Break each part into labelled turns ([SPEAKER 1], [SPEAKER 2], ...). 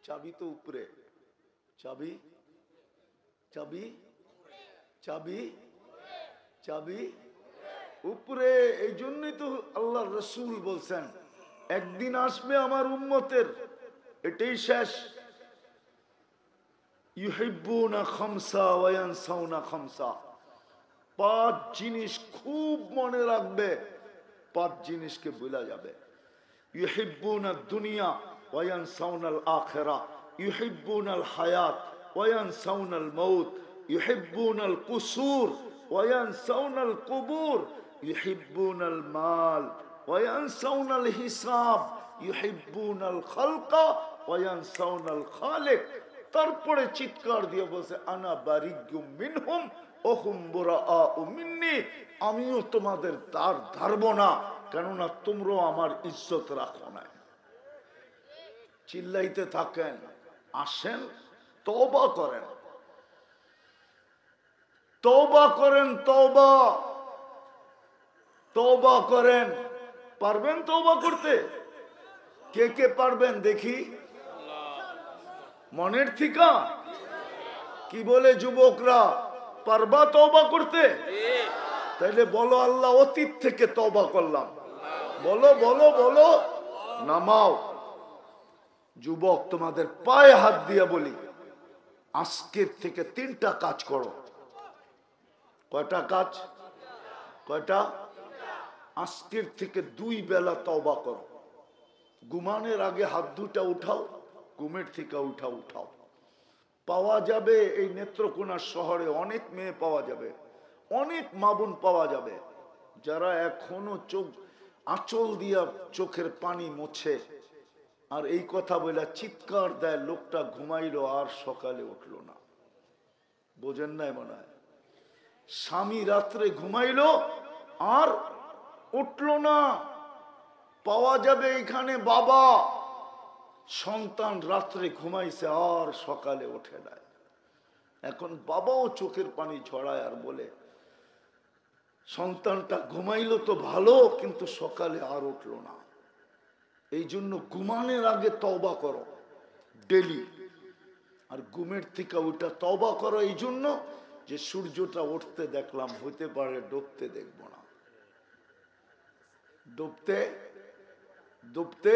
[SPEAKER 1] চাবি তো উপরে, চাবি চাবি চাবি চাবি উপরে। এই জন্যই তো আল্লাহ রসুল বলছেন একদিন আসবে আমার উম্মতের, এটাই শেষ, ইউহিব্বুনা খামসা ওয়া ইয়ানসাউনা খামসা। 5 জিনিস খুব মনে রাখবে, 5 জিনিসকে ভুলা যাবে। ইউহিব্বুনা দুনিয়া ওয়া ইয়ানসাউনাল আখিরা, ইউহিব্বুনাল হায়াত ওয়া ইয়ানসাউনাল মাউত, ইউহিব্বুনাল কুসুর ওয়া ইয়ানসাউনাল কুবুর, ইউহিব্বুনাল মাল ওয়া ইয়ানসাউনাল হিসাব, ইউহিব্বুনাল খালকা ওয়া ইয়ানসাউনাল খালিক। তারপরে চিৎকার দিয়ে বলছে আনা বারিয়্যুম মিনহুম ওয়া হুম বুরাআউ মিন্নি, আমিও তোমাদের দ্বার ধারব না, কেননা তোমরাও আমার ইজ্জত রাখো না। চিল্লাইতে থাকেন, আসেন তওবা করেন, তওবা করেন, তওবা তওবা করেন। পারবেন তওবা করতে? কে কে পারবেন দেখি মনের থিকা? কি বলে যুবকরা, পারবা তওবা করতে? তাইলে বলো আল্লাহ অতীত থেকে তওবা করলাম। বলো বলো বলো, নামাও। যুবক তোমাদের পায়ে হাত দিয়ে বলি, আজকের থেকে 3টা কাজ করো। কয়টা কাজ? কয়টা? আজকের থেকে 2 বেলা তওবা করো। ঘুমানোর আগে হাত দুটা উঠাও, ঘুমের থেকে উঠাও। পাওয়া যাবে এই নেত্রকোনা শহরে অনেক মেয়ে পাওয়া যাবে, অনেক মা বোন পাওয়া যাবে যারা এখনো চোখ আঁচল দিয়া চোখের পানি মোছে আর এই কথা বলে চিৎকার দেয় লোকটা ঘুমাইলো আর সকালে উঠলো না। বোঝেন নাই মনে হয়? স্বামী রাত্রে ঘুমাইলো আর উঠলো না। পাওয়া যাবে এখানে বাবা, সন্তান রাত্রে ঘুমাইছে আর সকালে ওঠে নাই। এখন বাবাও চোখের পানি ঝরায় আর বলে সন্তানটা ঘুমাইলো তো ভালো, কিন্তু সকালে আর উঠলো না। এই জন্য ঘুমানোর আগে তওবা করো ডেলি, আর ঘুমের থেকে ওইটা তওবা করো এই জন্য যে সূর্যটা উঠতে দেখলাম, হতে পারে ডুবতে দেখবো না। ডুবতে ডুবতে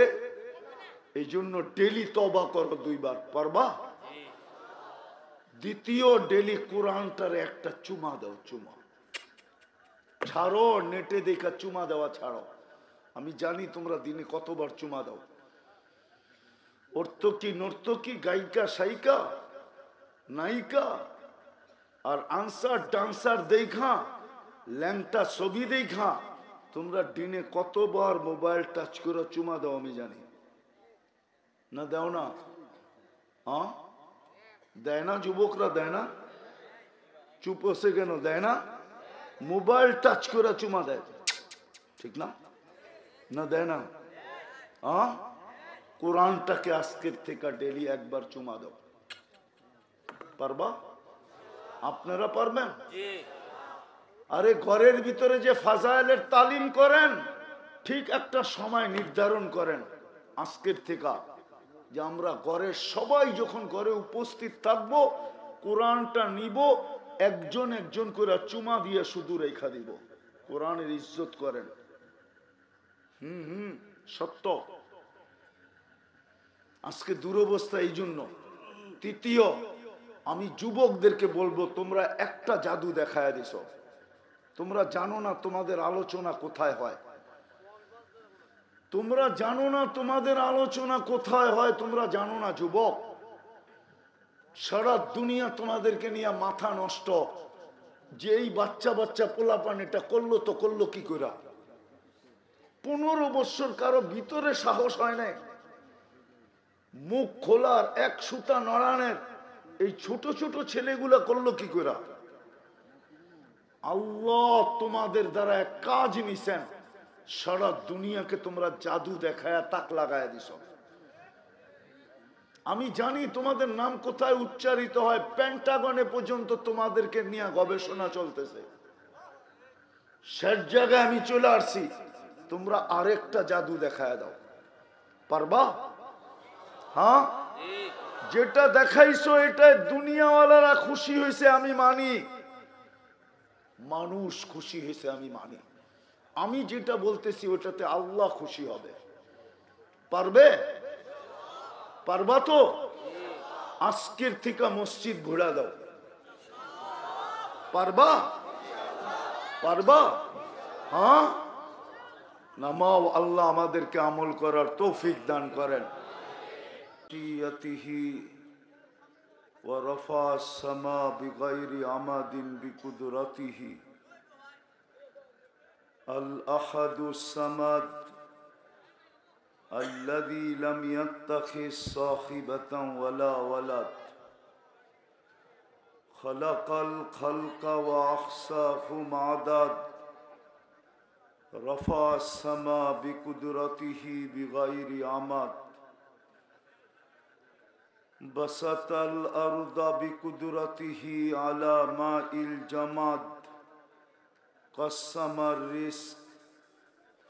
[SPEAKER 1] এই জন্য ডেলি তওবা করো 2 বার। পারবা? দ্বিতীয়, ডেলি কোরআনটার একটা চুমা দাও। চুমা ছাড়ো, নেটে দেখা চুমা দেওয়া ছাড়ো। আমি জানি তোমরা দিনে কতবার চুমা দাও। অর্থকি নর্তকি, গায়িকা সাইকা নায়িকা আর আনসার ডান্সার দেখা, ল্যাংটা ছবি দেখা তোমরা দিনে কতবার মোবাইল টাচ করে চুমা দাও আমি জানি। না দাও না? হ্যাঁ দেয় না? যুবকরা দেয় না? চুপ হচ্ছে কেন? দেয় না? মোবাইল টাচ করে চুমা দেয়, ঠিক না? না দেয় না? হ্যাঁ, কোরআনটাকে আজকের থেকে ডেলি একবার চুমা দাও। পারবা? আপনারা পারবেন? আরে ঘরের ভিতরে যে ফাজাইলের তালিম করেন, ঠিক একটা সময় নির্ধারণ করেন আজকের থেকে, যে আমরা ঘরের সবাই যখন ঘরে উপস্থিত থাকবো কোরআনটা নিব, একজন একজন করে চুমা দিয়ে শুধু রেখা দিব। কোরআনের ইজ্জত করেন। সত্য। আজকে দুরবস্থা এই জন্য। তৃতীয়, আমি যুবকদেরকে বলবো তোমরা একটা জাদু দেখায় দিছ। তোমরা জানো না তোমাদের আলোচনা কোথায় হয়, তোমরা জানো না তোমাদের আলোচনা কোথায় হয়, তোমরা জানো না যুবক। সারা দুনিয়া তোমাদেরকে নিয়ে মাথা নষ্ট, যে এই বাচ্চা বাচ্চা পোলাপান এটা করলো তো করলো কি করে? 15 বছর কারো ভিতরে সাহস হয় নাই মুখ খোলার, 1 সুতা নড়ানের। এই ছোট ছোট ছেলেগুলা করলো কি করে? আল্লাহ তোমাদের দ্বারা এক কাজ নিছেন, সারা দুনিয়াকে তোমরা জাদু দেখায় তাক লাগায় দিছ। আমি জানি তোমাদের নাম কোথায় উচ্চারিত হয়, পেন্টাগনে পর্যন্ত তোমাদেরকে নিয়ে গবেষণা চলতেছে। শেষ জায়গায় আমি চলে আসছি, তোমরা আরেকটা জাদু দেখায় দাও। পারবা? হ্যাঁ যেটা দেখাইছো এটা দুনিয়াওয়ালারা খুশি হয়েছে আমি মানি, মানুষ খুশি হয়েছে আমি মানি, আমি যেটা বলতেছি ওটাতে আল্লাহ খুশি হবে। পারবে? পারবা তো? আজকের থেকে মসজিদ ঘোরা দাও। পারবা? পারবা? হ্যাঁ, নামাও, আল্লাহ আমাদেরকে আমল করার তৌফিক দান করেন। ورفع السماء بغير عمد بقدرته الأحد الصمد الذي لم يتخذ صاحبة ولا ولد خلق الخلق وأحصاهم عدد رفع السماء بقدرته بغير عمد بسط الأرض بقدرته على ماء الجماد قسم الرزق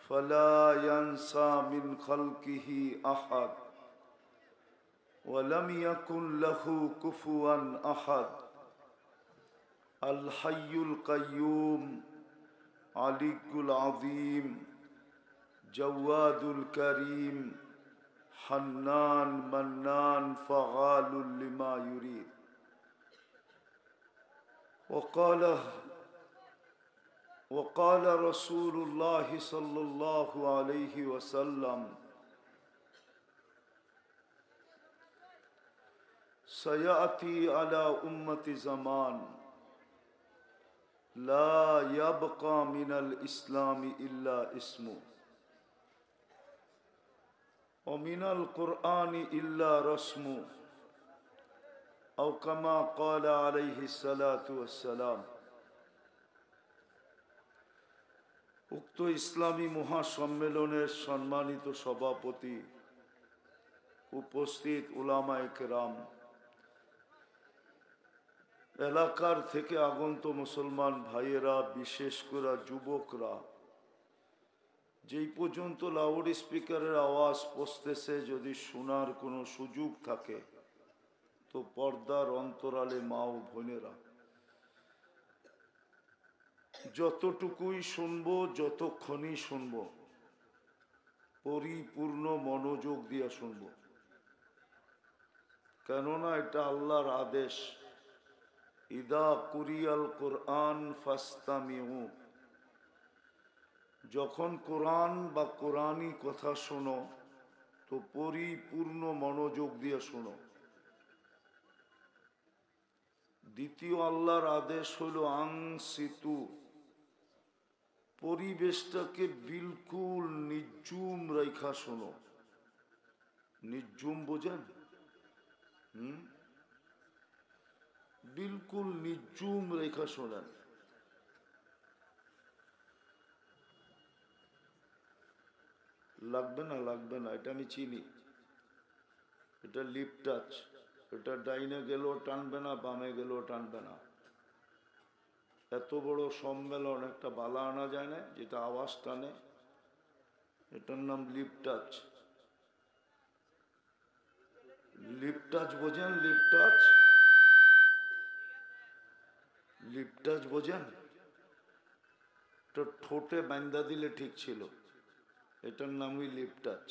[SPEAKER 1] فلا ينسى من خلقه أحد ولم يكن له كفوا أحد الحي القيوم علي العظيم جواد الكريم حنان منان فعال لما يريد وقال رسول الله صلى الله عليه وسلم سيأتي على أمة زمان لا يبقى من الإسلام إلا اسمه ومن القرآن إلا رسمه أو كما قال عليه الصلاة والسلام। উক্ত ইসলামী মহাসম্মেলনের সম্মানিত সভাপতি, উপস্থিত উলামায়ে কেরাম, এলাকার থেকে আগন্ত মুসলমান ভাইয়েরা, বিশেষ করে যুবকরা, যেই পর্যন্ত লাউড স্পিকারের আওয়াজ পৌঁছতেছে যদি শোনার কোনো সুযোগ থাকে তো পর্দার অন্তরালে মা ও বোনেরা যতটুকুই শুনবো, যতক্ষণই শুনবো, পরিপূর্ণ মনোযোগ দিয়ে শুনবো, কেননা এটা আল্লাহর আদেশ। ইদা কুরিয়াল কোরআন ফাস্তামিউ, যখন কোরআন বা কোরআনী কথা শোনো তো পরিপূর্ণ মনোযোগ দিয়ে শোনো। দ্বিতীয় আল্লাহর আদেশ হলো আনসিতু, পরিবেশটাকে বিলকুল নির্জুম রেখা শোনো। নির্জুম বোঝেন? বিলকুল নির্জুম রেখা শোনেন। লাগবে না, লাগবে না, এটা আমি চিনি, এটা লিপ টাচ, এটা ডাইনে গেলেও টানবে না, বামে গেলেও টানবে না। এত বড় সম্মেলন একটা বালা আনা যায় না যেটা আওয়াজ টানে, এটার নাম লিপ টাচ। লিপ টাচ বোঝেন? লিপ টাচ, লিপ টাচ বোঝেন? ঠোঁটে বান্ধা দিলে ঠিক ছিল, এটার নামই লিপ টাচ।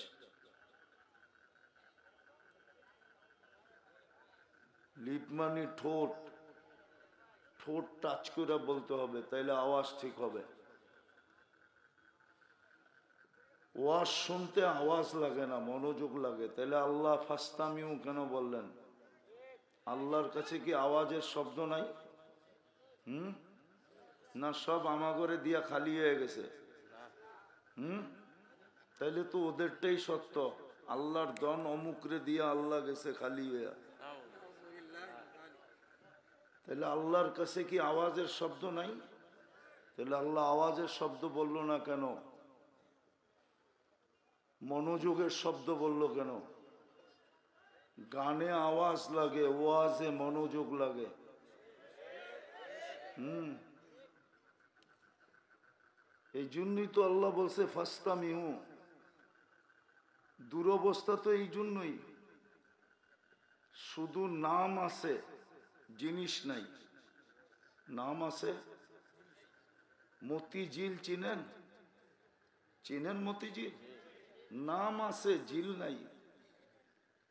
[SPEAKER 1] লিপ মানে ঠোঁট, ঠোঁট টাচ করে বলতে হবে, তাইলে আওয়াজ ঠিক হবে। ওয়াজ শুনতে আওয়াজ লাগে না, মনোযোগ লাগে। তাইলে আল্লাহ ফাস্তামিউ কেন বললেন? আল্লাহর কাছে কি আওয়াজের শব্দ নাই? না সব আমাগরে দিয়া খালি হয়ে গেছে? তাইলে তো ওদেরটাই সত্য, আল্লাহর দন অমুকরে দিয়া আল্লাহ গেছে খালি হয়ে। তাহলে আল্লাহর কাছে কি আওয়াজের শব্দ নাই? তাহলে আল্লাহ আওয়াজের শব্দ বলল না কেন? মনোযোগের শব্দ বলল কেন? গানে আওয়াজ লাগে, ওয়াজে মনোযোগ লাগে। এই জন্যই তো আল্লাহ বলছে ফাস্তামিউ। দুরবস্থা তো এই জন্যই, শুধু নাম আছে, জিনিস নাই। নাম আছে। মতিঝিল চিনেন? চিনেন মতিঝিল? নাম আছে, ঝিল নাই।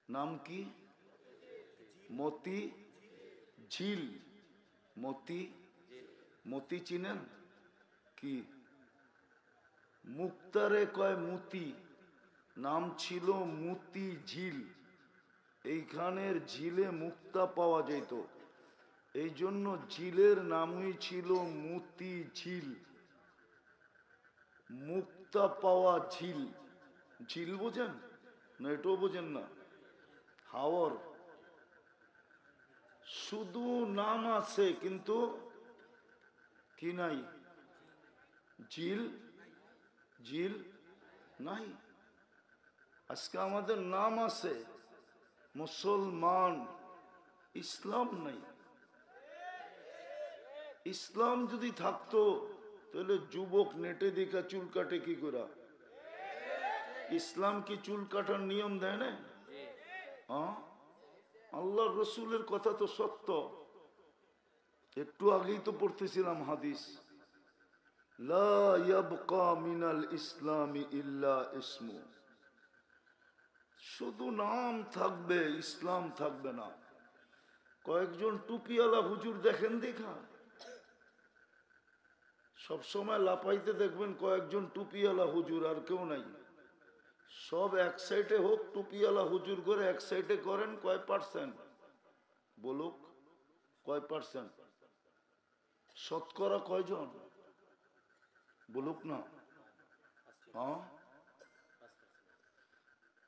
[SPEAKER 1] নাম কি? মতি ঝিল। মতি, মতি চিনেন? কি মুক্তারে কয় মুতি, নাম ছিল মুতি ঝিল। এইখানের ঝিলে মুক্তা পাওয়া যেত, এই জন্য ঝিলের নামই ছিল মুতি ঝিল। মুক্তা পাওয়া ঝিল। ঝিল বোঝেন না? এটাও বোঝেন না? হাওর। শুধু নাম আছে কিন্তু কি নাই? ঝিল, ঝিল নাই। আজকে আমাদের নাম আছে মুসলমান, ইসলাম নাই। ইসলাম যদি থাকতো তাহলে যুবক নেটে দেখা চুল কাটে কি করে? ইসলাম কি চুল কাটার নিয়ম দেয় না? আল্লাহ রসুলের কথা তো সত্য। একটু আগেই তো পড়তেছিলাম হাদিস, লা ইয়াবকা মিনাল ইসলামি ইল্লা ইসমু। শুধু নাম থাকবে, ইসলাম থাকবে না। কয়েকজন টুপিওয়ালা হুজুর দেখেন দেখা, সবসময় লাপাইতে দেখবেন কয়েকজন টুপিওয়ালা হুজুর, আর কেউ নাই। সব এক সাইডে হোক, টুপিওয়ালা হুজুর করে এক সাইডে করেন। কয় পার্সেন্ট বলুক? কয় পার্সেন্ট? শতকরা কয়জন বলুক না?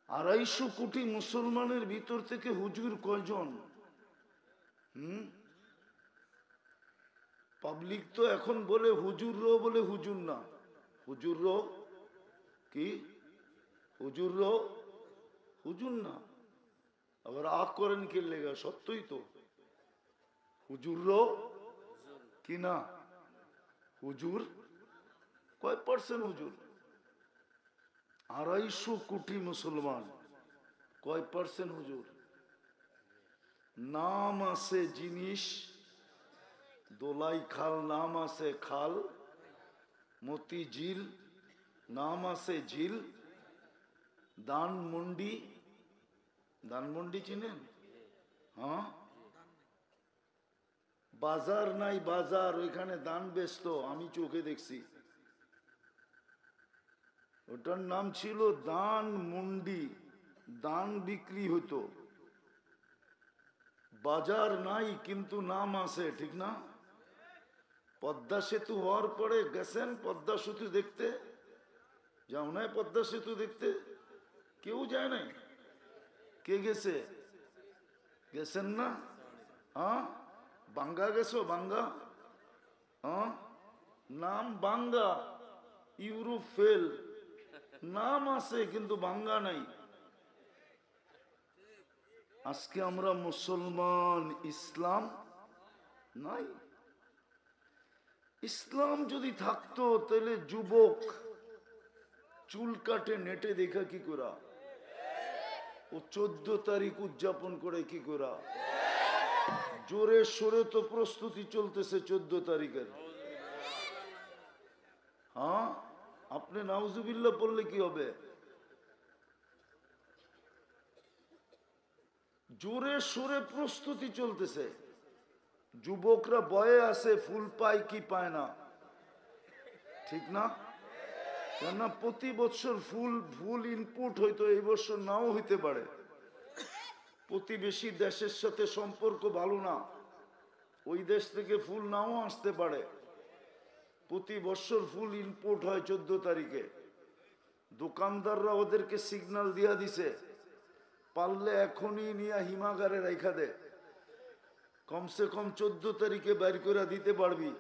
[SPEAKER 1] 250 কোটি মুসলমানের ভিতর থেকে হুজুর কয়জন? পাবলিক তো এখন বলে হুজুরও, বলে হুজুর না। হুজুরও কি? হুজুরও হুজুর না। আবার আগ করেন কে লেগা? সত্যই তো হুজুরও কি না? হুজুর কয় পার্সেন্ট হুজুর? 250 কোটি মুসলমান, কয় পার্সেন্ট হুজুর? নাম আছে জিনিস, দোলাই খাল নাম আছে খাল, মতি ঝিল নাম আছে ঝিল, ধানমন্ডি, ধানমন্ডি চিনেন? বাজার নাই, বাজার ওইখানে ধান বেচতো, আমি চোখে দেখছি। ওটার নাম ছিল ধানমন্ডি, ধান বিক্রি হতো। বাজার নাই কিন্তু নাম আছে, ঠিক না? পদ্মা সেতু হওয়ার পরে গেছেন পদ্মা সেতু দেখতে? যাও নাই পদ্মা সেতু দেখতে? কেউ যায় নাই? কে গেছে? গেছেন না? বাঙ্গা গেছো? বাঙ্গা? নাম বাঙ্গা, ইউরোপ ফেল। নাম আছে কিন্তু বাঙ্গা নাই। আজকে আমরা মুসলমান, ইসলাম নাই। ইসলাম যদি থাকতো তাহলে যুবক চুল কাটে নেটে দেখা কি করা? ও 14 তারিখ উদযাপন করে কি করা? জোরে সোরে তো প্রস্তুতি চলতেছে 14 তারিখের। আপনি নাউজুবিল্লাহ বললে কি হবে? জোরে সোরে প্রস্তুতি চলতেছে। যুবকরা বয়ে আছে, ফুল পায় কি পায় না, ঠিক না? কেননা প্রতি বছর ফুল ইনপুট হইতো, এই বছর নাও হইতে পারে। প্রতিবেশী দেশের সাথে সম্পর্ক ভালো না, ওই দেশ থেকে ফুল নাও আসতে পারে। প্রতি বছর ফুল ইনপুট হয় 14 তারিখে। দোকানদাররা ওদেরকে সিগন্যাল দিয়া দিছে, পারলে এখনই নিয়ে হিমাগারে রাইখা দে, কমসে কম 14 তারিখে বাইর করে দিতে পারবি,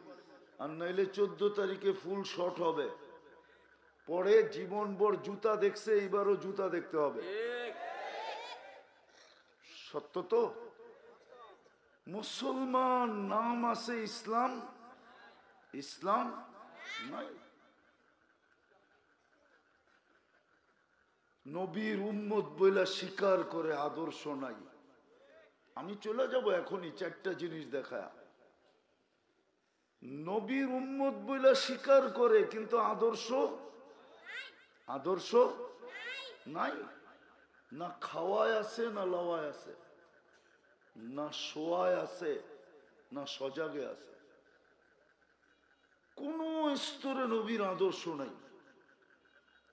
[SPEAKER 1] আর নাইলে 14 তারিখে ফুল শর্ট হবে। পরে জীবনভর জুতা দেখছে, এইবারও জুতা দেখতে হবে। সত্য তো? মুসলমান নাম আছে ইসলাম, ইসলাম নাই। নবীর উম্মত বইলা স্বীকার করে, আদর্শ নাই। আমি চলে যাব এখনই 4টা জিনিস দেখা। নবীর উম্মত বইলা স্বীকার করে, কিন্তু আদর্শ আদর্শ নাই। না খাওয়ায় আছে, না লওয়ায় আছে, না শোয়ায় আছে, না সজাগে আছে। কোন স্তরে নবীর আদর্শ নাই।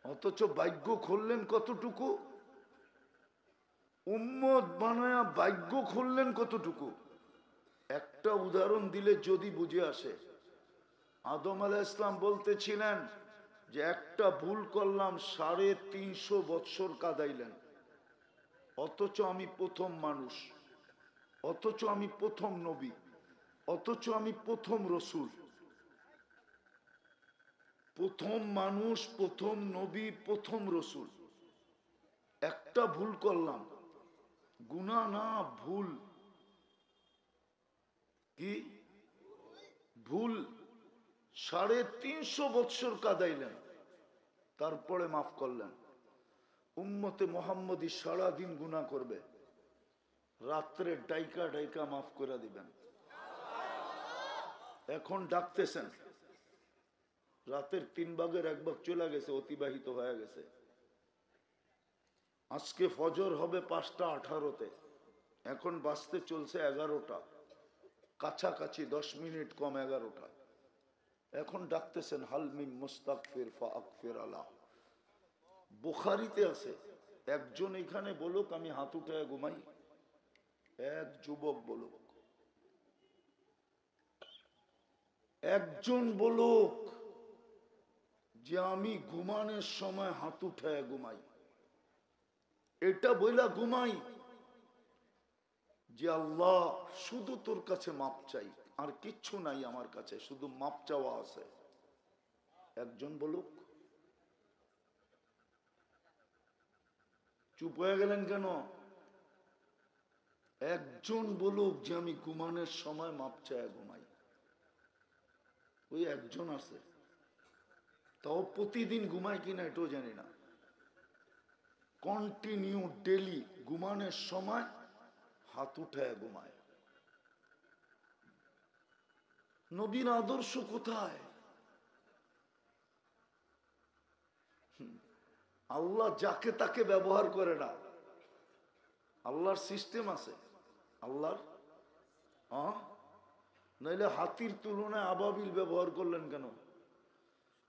[SPEAKER 1] অথচ ভাগ্য খুললেন কতটুকু, উম্মত বানায়া ভাগ্য খুললেন কতটুকু। একটা উদাহরণ দিলে যদি বুঝে আসে, আদম আলাইহিস সালাম বলতেছিলেন যে একটা ভুল করলাম 350 বৎসর কাঁদাইলেন, অথচ আমি প্রথম মানুষ, অথচ আমি প্রথম নবী, অথচ আমি প্রথম রসুল। প্রথম মানুষ, প্রথম নবী, প্রথম রসুল। একটা ভুল করলাম, গুনাহ না, ভুল। কি ভুল? 350 বৎসর কাঁদাইলেন, তারপরে মাফ করলেন। উম্মতে মোহাম্মদী সারাদিন গুনাহ করবে, রাত্রে ডাইকা ডাইকা মাফ করে দিবেন। এখন ডাকতেছেন, রাতের 3 ভাগের 1 ভাগ চলে গেছে, অতিবাহিত হয়ে গেছে। আজকে ফজর হবে 5টা 18-তে, এখন বাজতে চলছে 11টা, কাছাকাছি 10 মিনিট কম 11টা। এখন ডাকতেছেন হালমিম মুস্তাগফির ফাগফির আলা। বুখারীতে আছে, একজন এখানে বলুক আমি হাত উঠায় ঘুমাই। এক যুবক বলুক, একজন বলুক যে আমি ঘুমানোর সময় হাত উঠায় ঘুমাই। এটা বইলা ঘুমাই যে আল্লাহ শুধু তোর কাছে মাপ চাই, আর কিচ্ছু নাই আমার কাছে, শুধু মাপ চাওয়া আছে। একজন বলুক। চুপ হয়ে গেলেন কেন? একজন বলুক যে আমি ঘুমানোর সময় মাপ চায় ঘুমাই। ওই একজন আছে, তাও প্রতিদিন ঘুমায় কিনা এটাও জানি না। কন্টিনিউ ডেলি ঘুমানোর সময় হাত উঠায় ঘুমায়। নবীর আদর্শ কোথায়? আল্লাহ যাকে তাকে ব্যবহার করে না, আল্লাহর সিস্টেম আছে। আল্লাহর নাইলে হাতির তুলনায় আবাবিল ব্যবহার করলেন কেন?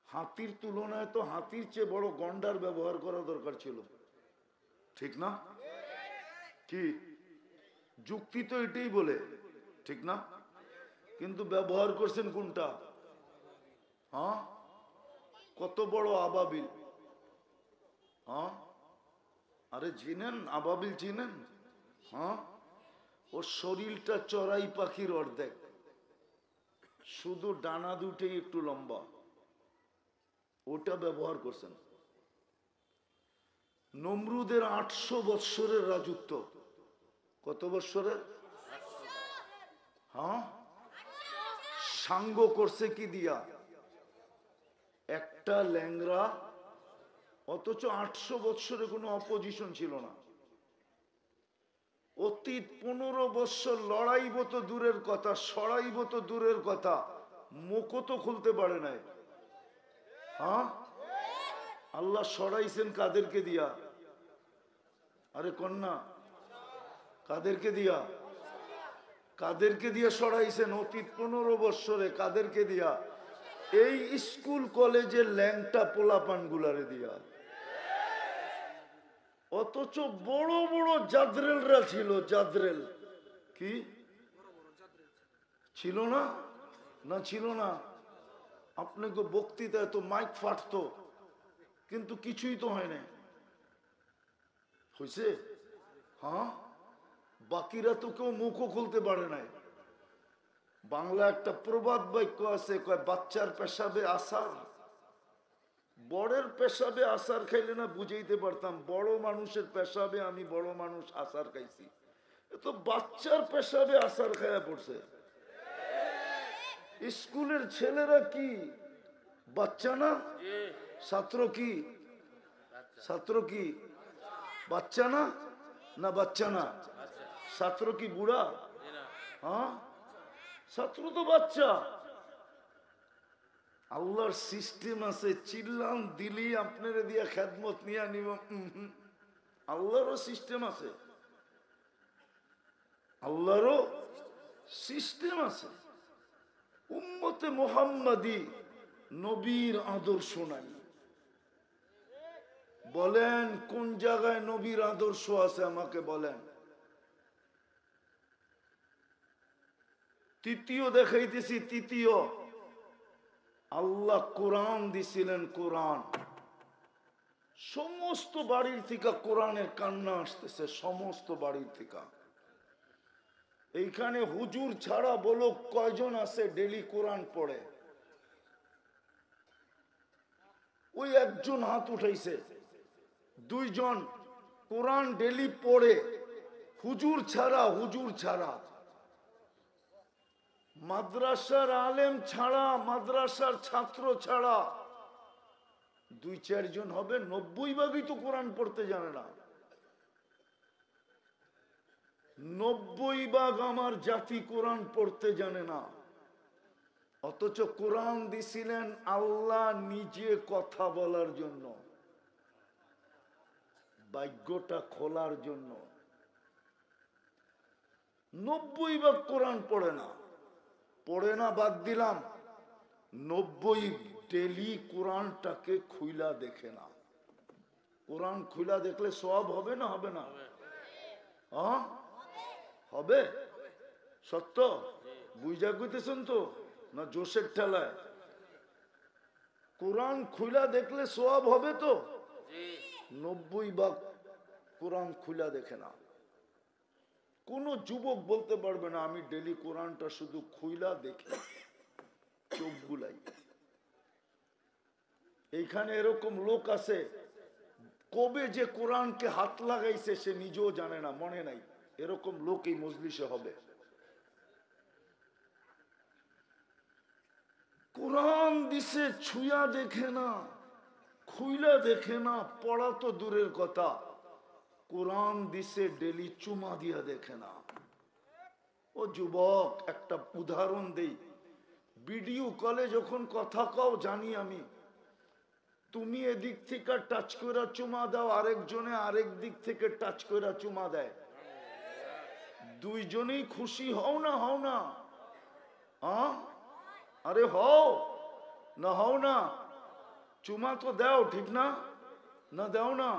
[SPEAKER 1] হাতির তুলনায় তো হাতির চেয়ে বড় গন্ডার ব্যবহার করা দরকার ছিল, ঠিক না? কি যুক্তি তো এটাই বলে, ঠিক না? কিন্তু ব্যবহার করছেন কোনটা? কত বড় আবাবিল! আরে চিনেন আবাবিল, চিনেন? ওর শরীরটা চড়াই পাখির অর্ধেক, শুধু ডানা দুটেই একটু লম্বা। ওটা ব্যবহার করছেন। নমরুদের 800 বৎসরের রাজত্ব। কত বৎসরের? সাঙ্গ করছে কি দিয়া? একটা ল্যাংরা। অথচ 800 বৎসরে কোনো অপোজিশন ছিল না। অতীত 15 বৎসর লড়াইব তো দূরের কথা, সরাইব তো দূরের কথা, মুখও তো খুলতে পারে নাই। আল্লাহ সরাইছেন কাদেরকে দিয়া? আরে কন্যা, কাদেরকে দিয়া? কাদেরকে দিয়া সরাইছেন অতীত 15 বৎসরে? কাদেরকে দিয়া? এই স্কুল কলেজের ল্যাংটা পোলাপান গুলারে দিয়া। অথচ বড় বড় জাদরেলরা ছিল। জাদরেল কি ছিল না? না ছিল না? আপনাকে বক্তৃতায় তো মাইক ফাটতো, কিন্তু কিছুই তো হয় না। হয়েছে? বাকিরা তো কেউ মুখও খুলতে পারে নাই। বাংলা একটা প্রবাদ বাক্য আছে, কয় বাচ্চার পেশাবে আসার, বড়ের পেশাবে আসার খাইলে না বুঝাইতে পারতাম, বড় মানুষের পেশাবে আমি বড় মানুষ আসার খাইছি। তো বাচ্চার পেশাবে আসার খায়া পড়ছে। স্কুলের ছেলেরা কি বাচ্চা না? ছাত্র কি? ছাত্র কি বাচ্চা না? না বাচ্চা না? ছাত্র কি বুড়া? হ্যাঁ, ছাত্র তো বাচ্চা। আল্লাহর সিস্টেম আছে, চিল্লান দিলি আপনারে দিয়া খেদমত নিয়ে নিব। আল্লাহরও সিস্টেম আছে, আল্লাহরও সিস্টেম আছে। উম্মতে মুহাম্মাদি নবীর আদর্শ নাই। বলেন কোন জায়গায় নবীর আদর্শ আছে আমাকে বলেন। তৃতীয় দেখাইতেছি, তৃতীয়, আল্লাহ কোরআন দিছিলেন। কোরআন, সমস্ত বাড়ির থেকে কোরআনের কান্না আসতেছে, সমস্ত বাড়ির থেকে। এইখানে হুজুর ছাড়া বলো কয়জন আছে ডেলি কোরআন পড়ে? ওই একজন হাত উঠাইছে, দুইজন কোরআন ডেলি পড়ে, হুজুর ছাড়া, হুজুর ছাড়া, মাদ্রাসার আলেম ছাড়া, মাদ্রাসার ছাত্র ছাড়া দুই চারজন হবে। 90 ভাগই তো কোরআন পড়তে জানে না। 90 ভাগ আমার জাতি কোরআন পড়তে জানে না। অথচ কোরআন দিছিলেন আল্লাহ নিজে কথা বলার জন্য, ভাগ্যটা খোলার জন্য। 90 ভাগ কোরআন পড়ে না, পড়ে না বাদ দিলাম, 90 ডেলি কোরআনটাকে খুইলা দেখে না। কোরআন খুইলা দেখলে সওয়াব হবে না হবে না? হ্যাঁ হবে। সত্য বুঝা কইতেছেন তো না জোশের ঠেলায়? কোরআন খুইলা দেখলে সওয়াব হবে তো? 90 ভাগ কোরআন খুইলা দেখে না। কোন যুবক বলতে পারবে না আমি ডেলি কোরআনটা শুধু খুইলা দেখি, চোখ বুলাই। এইখানে এরকম লোক আছে, কবে যে কোরআনকে হাত লাগাইছে সে নিজেও জানে না, মনে নাই। এরকম লোক এই মজলিসে হবে। কোরআন দিছে, ছুঁয়া দেখে না, খুইলা দেখে না, পড়া তো দূরের কথা, কোরআন দিছে ডেলি চুমা দিয়া দেখে না। ও যুবক, একটা উদাহরণ দেই। ভিডিও কলে যখন কথা কও, জানি আমি, তুমি এদিক থেকে টাচ করে চুমা দাও, আরেকজনে আরেক দিক থেকে টাচ করে চুমা দেয়, দুইজনেই খুশি হও না হও না? আরে হও না হও না? চুমা তো দাও, ঠিক না? না দাও না?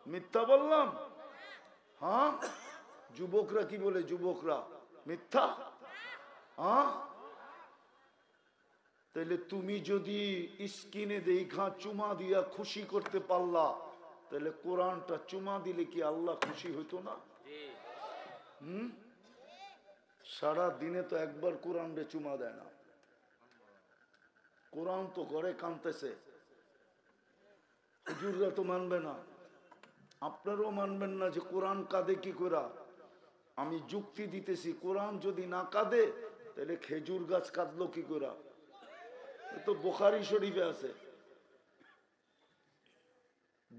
[SPEAKER 1] মিথ্যা বললাম? হ্যাঁ, যুবকরা কি বলে? যুবকরা মিথ্যা। হ্যাঁ, তাহলে তুমি যদি স্কিনে দেখা চুমা দিয়া খুশি করতে পারলা, তাহলে কোরআনটা চুমা দিলে কি আল্লাহ খুশি হইতো না? সারা দিনে তো একবার কোরআন রে চুমা দেয় না। কোরআন তো ঘরে কাঁদতেছে, হুজুররা তো মানবে না, আপনারাও মানবেন না যে কোরআন কাঁদে কি করে। আমি যুক্তি দিতেছি, কোরআন যদি না কাঁদে তাহলে খেজুর গাছ কাঁদলো কি করে? তো বুখারী শরীফে আছে,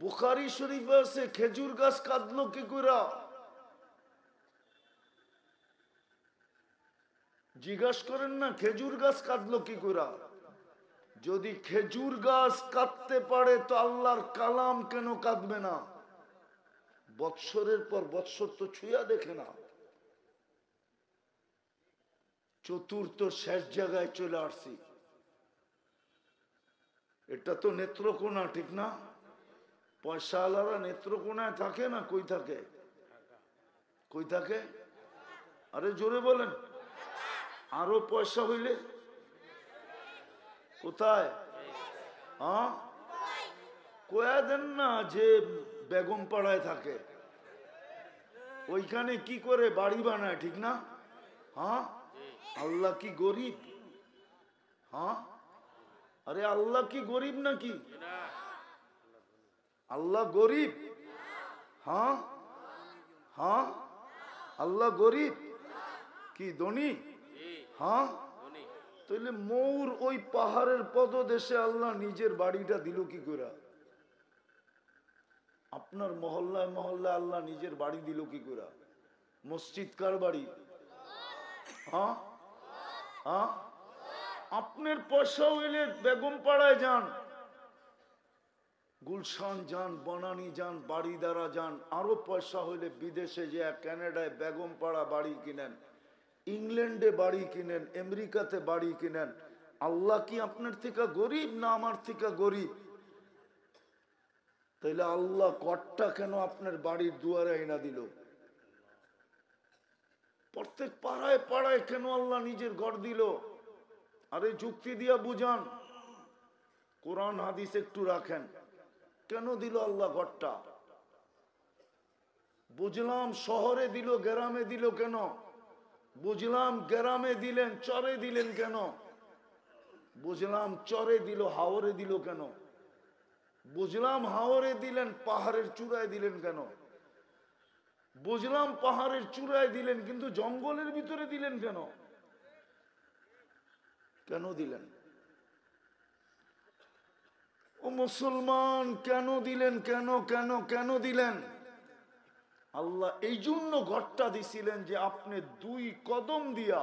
[SPEAKER 1] বুখারী শরীফে আছে, খেজুর গাছ কাঁদলো কি করে? জিজ্ঞাসা করেন না খেজুর গাছ কাঁদলো কি করে? যদি খেজুর গাছ কাঁদতে পারে তো আল্লাহর কালাম কেন কাঁদবে না? বৎসরের পর বৎসর তো ছুঁয়া দেখে না। চতুর্থ শেষ জায়গায় চলে আসছি, এটা তো নেত্রকোনা, ঠিক না? পয়সা আলারা নেত্রকোনায় থাকে না, কই থাকে? কই থাকে? আরে জোরে বলেন। আরো পয়সা হইলে কোথায়? হ্যাঁ, কয়া দেন না যে বেগম পাড়ায় থাকে, ওইখানে কি করে বাড়ি বানায়, ঠিক না? হ্যাঁ, আল্লাহ কি গরিব? হ্যাঁ, আরে আল্লাহ কি গরিব নাকি? আল্লাহ গরিব? হ্যাঁ হ্যাঁ, আল্লাহ গরিব কি ধনী? হ্যাঁ, তাহলে মৌর ওই পাহাড়ের পদদেশে আল্লাহ নিজের বাড়িটা দিল কি করে? আপনার মহল্লায় মহল্লায় আল্লাহ নিজের বাড়ি দিল কি করে? মসজিদ কার বাড়ি? হ্যাঁ হ্যাঁ, আপনার পয়সা হইলে বেগম পাড়ায় যান, গুলশান যান, বনানী যান, বাড়িদারা যান। আরো পয়সা হইলে বিদেশে যে কানাডায় বেগম পাড়া বাড়ি কিনেন, ইংল্যান্ডে বাড়ি কিনেন, আমেরিকাতে বাড়ি কিনেন। আল্লাহ কি আপনার থেকে গরিব না আমার থেকে গরিব? তাইলে আল্লাহ ঘরটা কেন আপনার বাড়ির দুয়ারে এনে দিল? প্রত্যেক পাড়ায় পাড়ায় কেন আল্লাহ নিজের ঘর দিল? আরে যুক্তি দিয়া বুঝান, কোরআন হাদিস একটু রাখেন, কেন দিল আল্লাহ ঘরটা? বুঝলাম শহরে দিল, গ্রামে দিল কেন? বুঝলাম গ্রামে দিলেন, চরে দিলেন কেন? বুঝলাম চরে দিল, হাওরে দিল কেন? বুঝলাম হাওরে দিলেন, পাহাড়ের চূড়ায় দিলেন কেন? বুঝলাম পাহাড়ের চূড়ায় দিলেন, কিন্তু জঙ্গলের ভিতরে দিলেন কেন? কেন দিলেন? ও মুসলমান, কেন দিলেন? কেন কেন কেন দিলেন? আল্লাহ এই জন্য ঘরটা দিছিলেন যে আপনি দুই কদম দিয়া,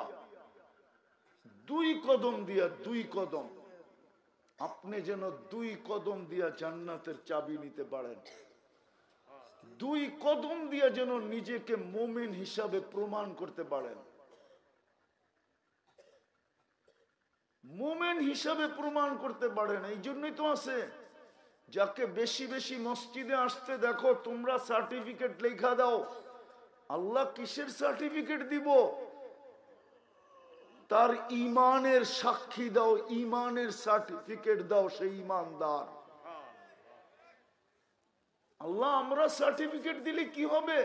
[SPEAKER 1] আপনি যেন দুই কদম দিয়া জান্নাতের চাবি নিতে পারেন। দুই কদম দিয়া যেন নিজেকে মুমিন হিসাবে প্রমাণ করতে পারেন। মুমিন হিসাবে প্রমাণ করতে পারেন। এই জন্যই তো আছে, যাকে বেশি বেশি মসজিদে আসতে দেখো তোমরা সার্টিফিকেট লেখা দাও। আল্লাহ কিসের সার্টিফিকেট দিব? তার ইমানের সাক্ষী দাও, ইমানের সার্টিফিকেট দাও, সেই ইমানদার। আল্লাহ আমরা সার্টিফিকেট দিলে কি হবে?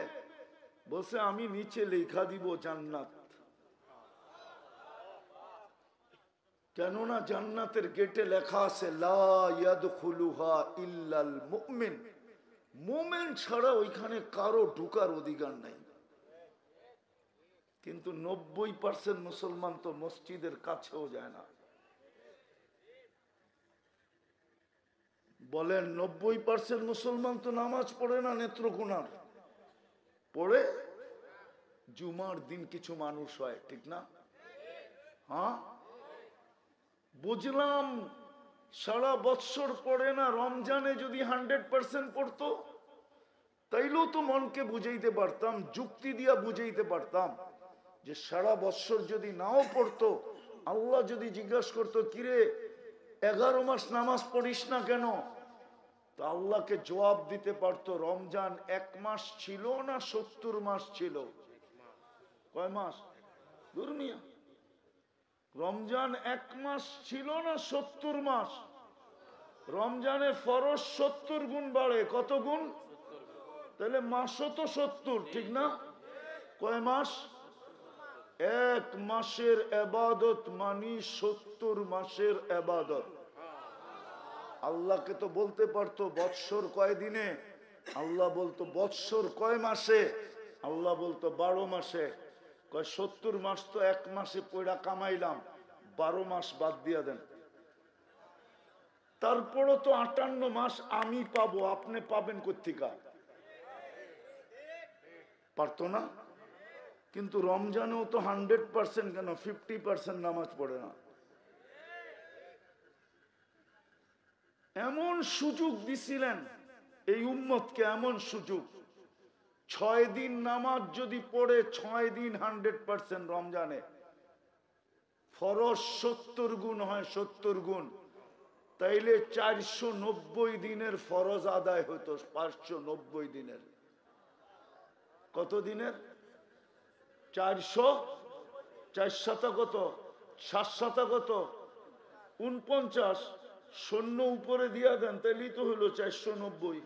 [SPEAKER 1] বলছে আমি নিচে লেখা দিব জান্নাত। কেননা জান্নাতের গেটে লেখা আছে লা ইয়াদখুলুহা ইল্লাল মুমিন, মুমিন ছাড়া ওইখানে কারো ঢোকার অধিকার নাই। কিন্তু 90% মুসলমান তো মসজিদের কাছেও যায় না। বলেন 90% মুসলমান তো নামাজ পড়ে না, নেত্রকোনার পড়ে, জুমার দিন কিছু মানুষ হয়, ঠিক না? হ্যাঁ, বুঝলাম সারা বৎসর পড়ে না, রমজানে যদি 100% পড়তো তাইলেও তো মনকে বুঝাইতে পারতাম, যুক্তি দিয়া বুঝাইতে পারতাম যে সারা বৎসর যদি নাও পড়তো, আল্লাহ যদি জিজ্ঞাসা করতো কিরে 11 মাস নামাজ পড়িস না কেন, তো আল্লাহকে জবাব দিতে পারতো রমজান 1 মাস ছিল না 70 মাস ছিল? কয় মাস? দুর্মিয়া, রমজান 1 মাস ছিল না 70 মাস? রমজানে ফরজ 70 গুণ বাড়ে, কত গুণ? তাহলে মাসও তো 70, ঠিক না? কয় মাস? 1 মাসের ইবাদত মানি 70 মাসের ইবাদত। আল্লাহকে তো বলতে পারতো বৎসর কয় দিনে, আল্লাহ বলতো বৎসর কয় মাসে, আল্লাহ বলতো 12 মাসে। কয় 70 মাস তো 1 মাসে পয়ড়া কামাইলাম, 12 মাস বাদ দিয়া দেন। তারপরও তো 58 মাস আমি পাবো, আপনি পাবেন কোত্থেকে? পারতো না? কিন্তু রমজানেও তো 100% কেন 50% নামাজ পড়ে না। এমন সুযোগ দিছিলেন এই উম্মতকে, এমন সুযোগ, 6 দিন নামাজ যদি পড়ে 6 দিন 100% রমজানে, ফরজ 70 গুণ হয়, 70 গুণ, তাইলে 490 দিনের ফরজ আদায় হতো। 590 দিনের, কত দিনের? 400, 4 কত? 7 কত? 49, শূন্য উপরে দিয়া দেন, তাইলেই তো হলো 490।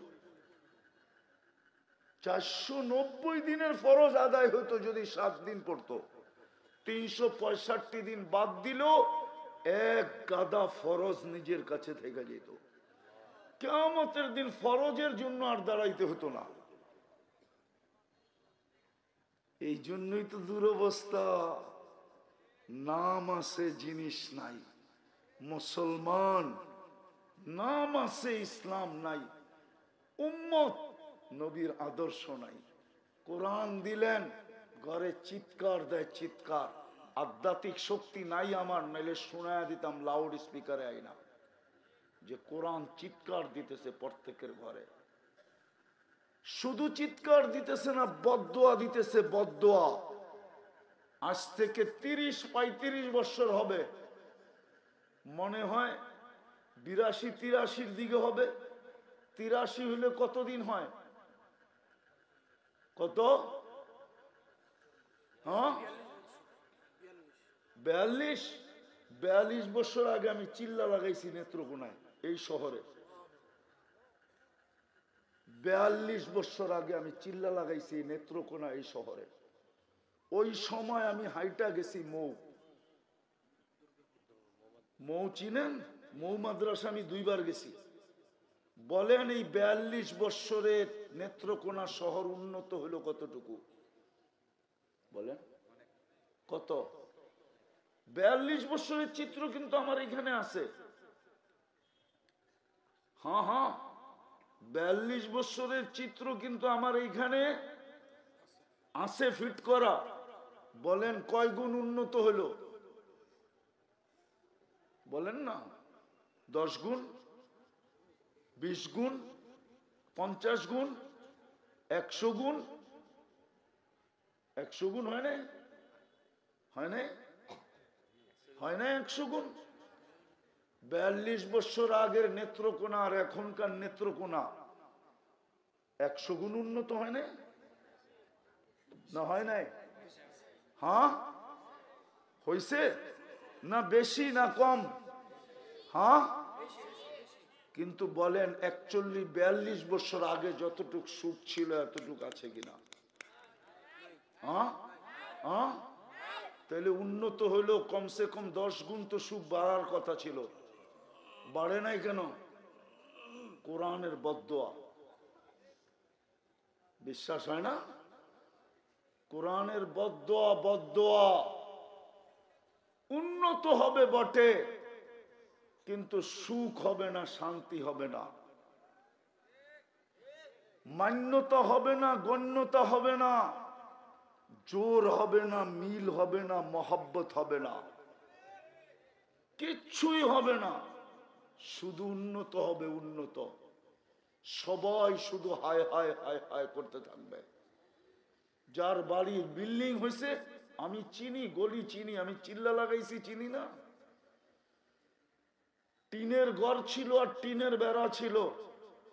[SPEAKER 1] 490 দিনের ফরজ আদায় হতো যদি 7 দিন পড়তো। 365 দিন বাদ দিল, এক গাদা ফরজ নিজের কাছে থেকে যেত। কিয়ামতের দিন ফরজের জন্য আর দাঁড়াইতে হতো না। এই জন্যই তো দুরবস্থা, নাম আছে জিনিস নাই। মুসলমান নাম আছে, ইসলাম নাই। উম্মত, নবীর আদর্শ নাই। কোরআন দিলেন, ঘরে চিৎকার দেয়, চিৎকার। আধ্যাত্মিক শক্তি নাই আমার, নাইলে শোনায় দিতাম লাউড স্পিকারে আইনা যে কোরআন চিৎকার দিতেছে প্রত্যেকের ঘরে। শুধু চিৎকার দিতেছে না, বদদোয়া দিতেছে, বদদোয়া। আজ থেকে 30-35 বছর হবে, মনে হয় 82-83 দিকে হবে। 83 হলে কতদিন হয়? কত? হ্যাঁ, 42 বছর আগে আমি চিল্লা লাগাইছি নেত্রকোনায়, এই শহরে। 42 বছর আগে আমি চিল্লা লাগাইছি নেত্রকোনা এই শহরে। ওই সময় আমি হাইটা গেছি মৌ চিনেন? মৌ মাদ্রাসা আমি 2 বার গেছি। বলেন এই 42 বছরের নেত্রকোনা শহর উন্নত হলো কতটুকু? বলেন কত? 42 বছরের চিত্র কিন্তু আমার এখানে আছে। হ্যাঁ হ্যাঁ, 42 বছরের চিত্র কিন্তু আমার এইখানে আছে ফিট করা। বলেন কয় গুণ উন্নত হলো? বলেন না। 10 গুণ, 20 গুণ, 50 গুণ, 100 গুণ। 100 গুণ হয় না? হয় না? হয় না 100 গুণ? 42 বছর আগের নেত্রকোনা আর এখনকার নেত্রকোনা 100 গুণ উন্নত হয় না? না হয় নাই? হ্যাঁ হইছে না? বেশি না কম? হ্যাঁ, কিন্তু বলেন 41-42 বছর আগে যতটুক সুখ ছিল এতটুক আছে কিনা? হ্যাঁ হ্যাঁ, তাহলে উন্নত হইলো কমসে কম 10 গুণ তো সুখ বাড়ার কথা ছিল, বাড়ে নাই কেন? কোরআনের বদদোয়া। বিশ্বাস হয় না? কোরআনের বদদোয়া, বদদোয়া। উন্নত হবে বটে, কিন্তু সুখ হবে না, শান্তি হবে না, মান্যতা হবে না, গণ্যতা হবে না, জোর হবে না, মিল হবে না, মহব্বত হবে না, কিচ্ছুই হবে না। শুধু উন্নত হবে, উন্নত। সবাই শুধু হায় হায় হায় হায় করতে থাকবে। যার বাড়ির বিল্ডিং হয়েছে, আমি চিনি, গলি চিনি, আমি চিল্লা লাগাইছি, চিনি না? টিনের ঘর ছিল আর টিনের বেড়া ছিল,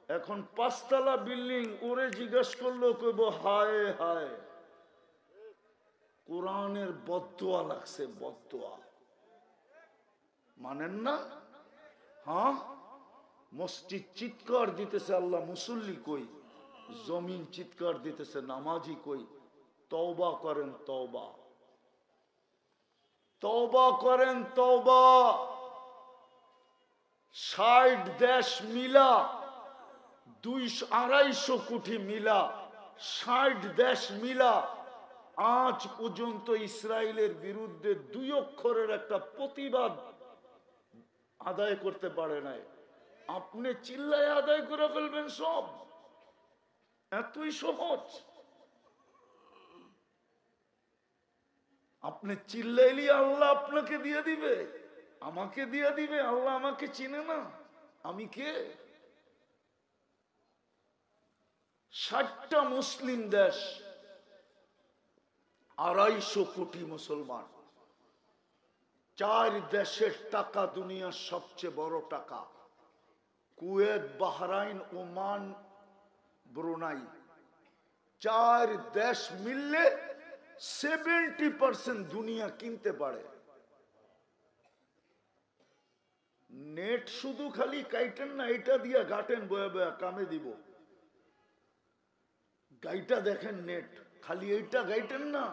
[SPEAKER 1] এখন 5 তলা বিল্ডিং। ওরে জিজ্ঞেস করলো, কইব হায় হায়। কোরআনের বদদোয়া লাগছে, বদদোয়া। মানেন না? হ্যাঁ, মসজিদ চিৎকার দিতেছে আল্লাহ মুসল্লি কই, জমিন চিৎকার দিতেছে নামাজি কই। তওবা করেন, তওবা, তওবা করেন, তওবা। 60 দেশ মিলা, 200-250 কোটি মিলা, 60 দেশ মিলা আজ পর্যন্ত ইসরায়েলের বিরুদ্ধে 2 অক্ষরের একটা প্রতিবাদ আদায় করতে পারে নাই। আপনি চিল্লায় আদায় করে ফেলবেন সব, এতই সহজ। আপনি চিল্লাইলি আল্লাহ আপনাকে দিয়ে দিবে, আমাকে দিয়ে দিবে। আল্লাহ আমাকে চিনে না, আমি কে? 60টা মুসলিম দেশ, 250 কোটি মুসলমান। 4 দেশের টাকা দুনিয়ার সবচেয়ে বড় টাকা। Kuwait, Bahrain, Oman, Brunei. 4 দেশ মিললে 70% দুনিয়া কিনতে পারে। নেট শুধু খালি কাইটেন না, এটা দিয়া গাটেন, বয়া বয়া কামে দিব। গাইটা দেখেন নেট, খালি এইটা গাইটেন না,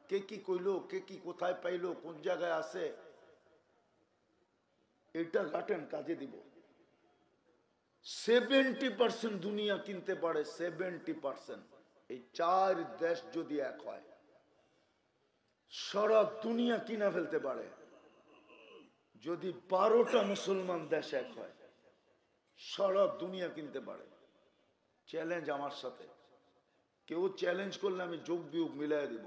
[SPEAKER 1] কে কি কইলো, কে কি কোথায় পাইলো, কোন জায়গায় আছে, এটা গাটেন, কাজে দিব। 70% দুনিয়া কিনতে পারে, 70%। এই 4 দেশ যদি এক হয়, সারা দুনিয়া কিনা ফেলতে পারে। যদি 12টা মুসলমান দেশ এক হয়, সারা দুনিয়া কিনতে পারে। চ্যালেঞ্জ আমার সাথে, কেউ চ্যালেঞ্জ করলে আমি যোগ বিয়োগ মিলাই দিব।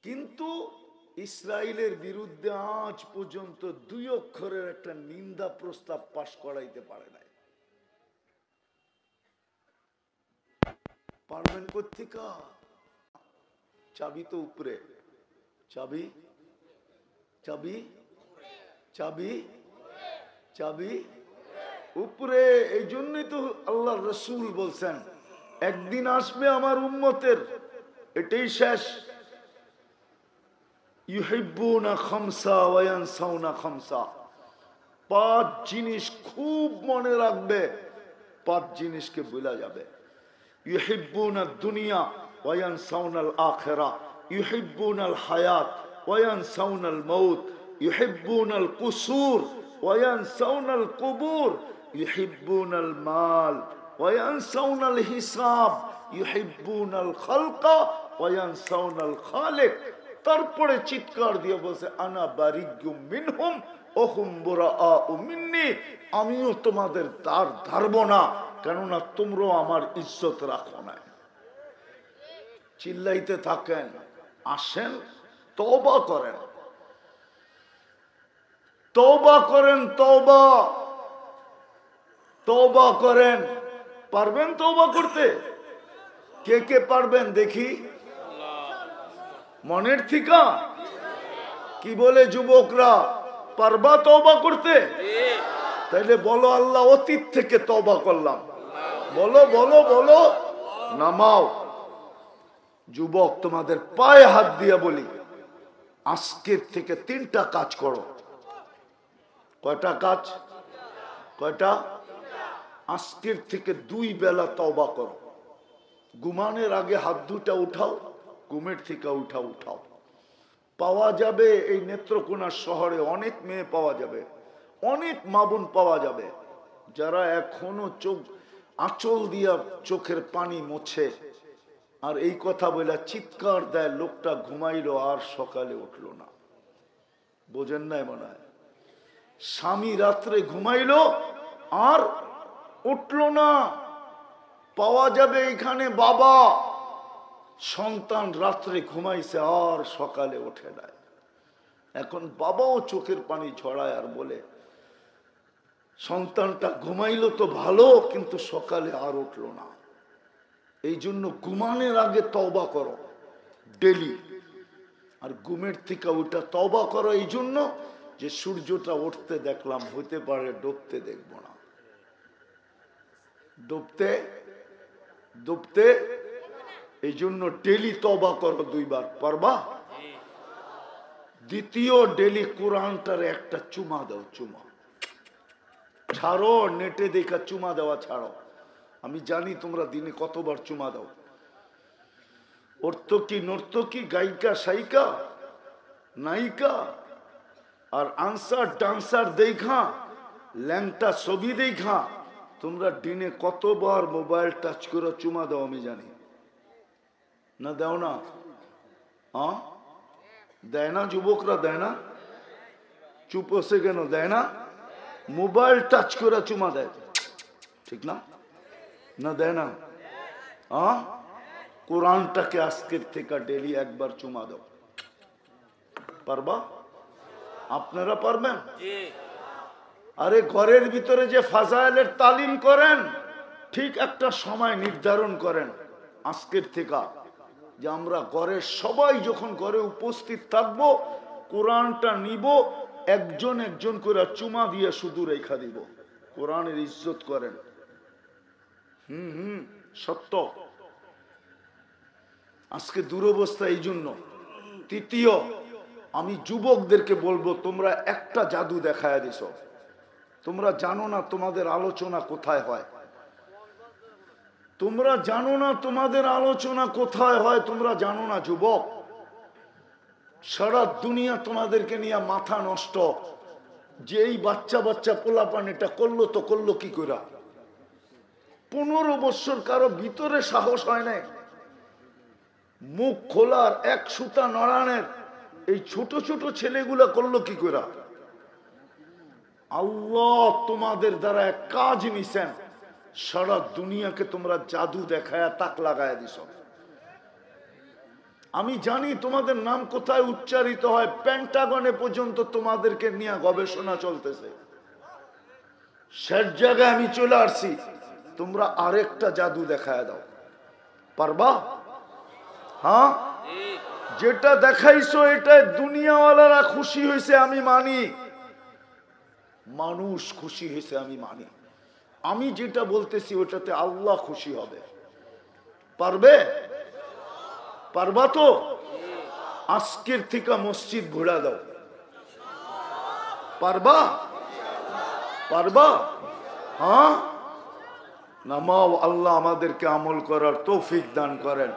[SPEAKER 1] কিন্তু ইসরায়েলের বিরুদ্ধে আজ পর্যন্ত 2 অক্ষরের একটা নিন্দা প্রস্তাব পাশ করাইতে পারে নাই। পারবেন কোত্থেকে? চাবি তো উপরে, চাবি চাবি চাবি চাবি উপরে। এই জন্যই তো আল্লাহ রসুল বলছেন একদিন আসবে আমার উম্মতের, এটাই শেষ, ইউহিব্বুনা খামসা ওয়া ইয়ানসাউনা খামসা। 5 জিনিস খুব মনে রাখবে, 5 জিনিসকে ভুলা যাবে। ইউহিব্বুনা দুনিয়া ওয়া ইয়ানসাউনাল আখিরা, ইউহিব্বুনাল হায়াত ওয়া ইয়ানসাউনাল মাউত, ইউহিব্বুনাল কুসুর ওয়া ইয়ানসাউনাল কুবুর, ইউহিব্বুনাল মাল ওয়া ইয়ানসাউনাল হিসাব, ইউহিব্বুনাল খালকা ওয়া ইয়ানসাউনাল খালিক। তারপরে চিৎকার দিয়ে বলছে আনা বারিগুম মিনহুম ওহুম বুরাআউ মিন্নি, আমিও তোমাদের দ্বার ধারবো না, কেননা তোমরাও আমার ইজ্জত রাখো না। চিল্লাইতে থাকেন, আসেন তওবা করেন, তওবা করেন, তওবা তওবা করেন। পারবেন তওবা করতে? কে কে পারবেন দেখি মনের থিকা? কি বলে যুবকরা, পারবা তওবা করতে? তাইলে বলো আল্লাহ অতীত থেকে তওবা করলাম। বলো বলো বলো, নামাও। যুবক তোমাদের পায়ে হাত দিয়ে বলি, আজকের থেকে 3টা কাজ করো। কয়টা কাজ? কয়টা? আজকের থেকে 2 বেলা তওবা করো। ঘুমানোর আগে হাত দুটা উঠাও, ঘুমের থেকে উঠাও। পাওয়া যাবে এই নেত্রকোনা শহরে অনেক মেয়ে পাওয়া যাবে, অনেক মা বোন পাওয়া যাবে যারা এখনো চোখ আঁচল দিয়া চোখের পানি মোছে আর এই কথা বলে চিৎকার দেয় লোকটা ঘুমাইলো আর সকালে উঠলো না। বোঝেন নাই মনে হয়? স্বামী রাত্রে ঘুমাইলো আর উঠলো না। পাওয়া যাবে এখানে বাবা, সন্তান রাত্রে ঘুমাইছে আর সকালে ওঠে নাই। এখন বাবাও চোখের পানি ঝরায় আর বলে সন্তানটা ঘুমাইলো তো ভালো, কিন্তু সকালে আর উঠলো না। এই জন্য ঘুমানোর আগে তওবা করো ডেলি, আর ঘুমের থেকে ওটা তওবা করো এই জন্য যে সূর্যটা উঠতে দেখলাম, হইতে পারে ডুবতে দেখব না। ডুবতে ডুবতে এই জন্য ডেলি তওবা করো 2 বার। পারবা? দ্বিতীয়, ডেলি কোরআনটার একটা চুমা দাও। চুমা ছাড়ো, নেটে দেখা চুমা দেওয়া ছাড়ো। আমি জানি তোমরা দিনে কতবার চুমা দাও। অর্থকি নর্তকি, গায়িকা সাইকা নায়িকা আর আনসার ডান্সার দেখা, ল্যাংটা ছবি দেখা তোমরা দিনে কতবার মোবাইল টাচ করে চুমা দাও আমি জানি। না দাও না? দেয় না? যুবকরা দেয় না? চুপ হচ্ছে কেন? দেয় না? মোবাইল টাচ করে চুমা দেয়, ঠিক না? না দেয় না? কোরআনটাকে আজকের থেকে ডেলি একবার চুমা দাও। পারবা? আপনারা পারবেন? আরে ঘরের ভিতরে যে ফাজাইলের তালিম করেন, ঠিক একটা সময় নির্ধারণ করেন আজকের থেকে, যে আমরা ঘরের সবাই যখন ঘরে উপস্থিত থাকবো কোরআনটা নিব, একজন একজন করে চুমা দিয়ে শুধু রেখা দিব। কোরআনের ইজ্জত করেন। সত্য। আজকে দুরবস্থা এই জন্য। তৃতীয়, আমি যুবকদেরকে বলবো তোমরা একটা জাদু দেখায় দিছ। তোমরা জানো না তোমাদের আলোচনা কোথায় হয়। তোমরা জানো না তোমাদের আলোচনা কোথায় হয়। তোমরা জানো না যুবক, সারা দুনিয়া তোমাদেরকে নিয়ে মাথা নষ্ট, যে এই বাচ্চা বাচ্চা পোলাপান এটা করলো তো করলো কি করে। 15 বছর কারো ভিতরে সাহস হয় নাই মুখ খোলার, এক সুতা নড়ানের। এই ছোট ছোট ছেলেগুলা করলো কি করে? আল্লাহ তোমাদের দ্বারা এক কাজ নিছেন, সারা দুনিয়াকে তোমরা জাদু দেখায় তাক লাগায় দিছ। আমি জানি তোমাদের নাম কোথায় উচ্চারিত হয়, পেন্টাগনে পর্যন্ত তোমাদেরকে নিয়ে গবেষণা চলতেছে। শেষ জায়গায় আমি চলে আসছি, তোমরা আরেকটা জাদু দেখায় দাও, পারবা? হ্যাঁ, যেটা দেখাইছো এটা দুনিয়াওয়ালারা খুশি হয়েছে আমি মানি, মানুষ খুশি হয়েছে আমি মানি, আমি যেটা বলতেছি ওটাতে আল্লাহ খুশি হবে। পারবে? পারবা তো? আজকের থেকে মসজিদ ঘোরা দাও, পারবা? পারবা? হ্যাঁ, নামাও, আল্লাহ আমাদেরকে আমল করার তৌফিক দান করেন।